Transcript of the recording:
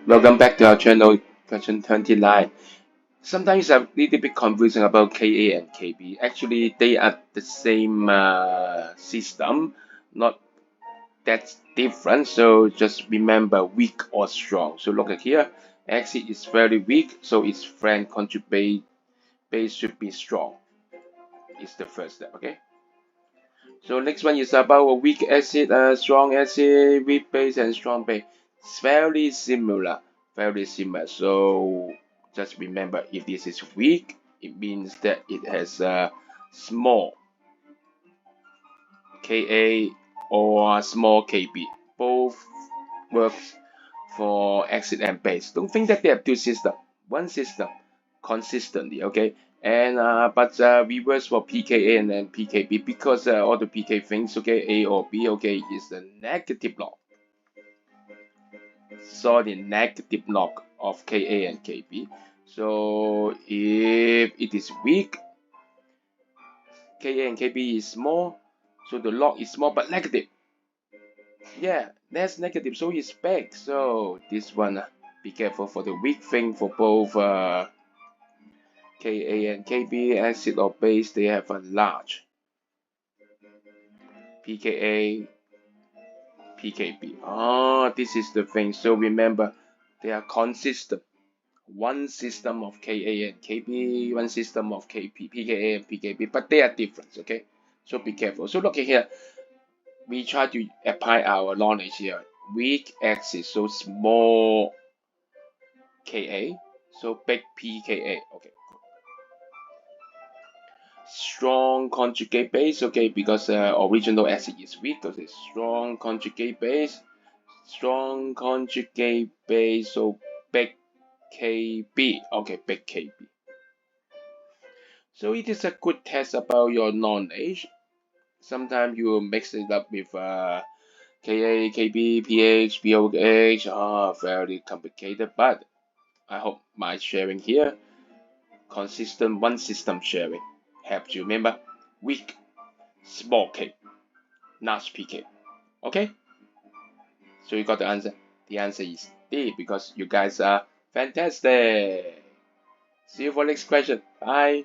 Welcome back to our channel, question 29. Sometimes a little bit confusing about Ka and Kb. Actually, they are the same system, not that different. So just remember weak or strong. So look at here, acid is very weak, so its friend conjugate base should be strong. It's the first step, okay? So next one is about a weak acid, strong acid, weak base, and strong base. It's very similar, very similar. So just remember, if this is weak, it means that it has a small Ka or small Kb. Both works for acid and base. Don't think that they have two systems. One system consistently, okay? And but reverse for pKa and then pKb because all the pK things, okay, A or B, okay, is the negative log. So the negative log of Ka and Kb. So if it is weak, Ka and Kb is small, so the log is small but negative. Yeah, that's negative, so it's big. So this one, be careful for the weak thing for both Ka and Kb, acid or base, they have a large pKa, pKb. Oh, this is the thing. So remember, they are consistent. One system of Ka and Kb, one system of pKa and pKb, but they are different. Okay, so be careful. So look at here. We try to apply our knowledge here. Weak acid, so small Ka, so big pKa. Okay. Strong conjugate base, okay, because original acid is weak, okay, strong conjugate base, so big Kb, okay, big Kb. So it is a good test about your knowledge. Sometimes you will mix it up with Ka, Kb, pH, pOH, very complicated, but I hope my sharing here, consistent one system sharing, helps you remember weak, small K, large PK. Okay? So you got the answer. The answer is D because you guys are fantastic. See you for next question. Bye.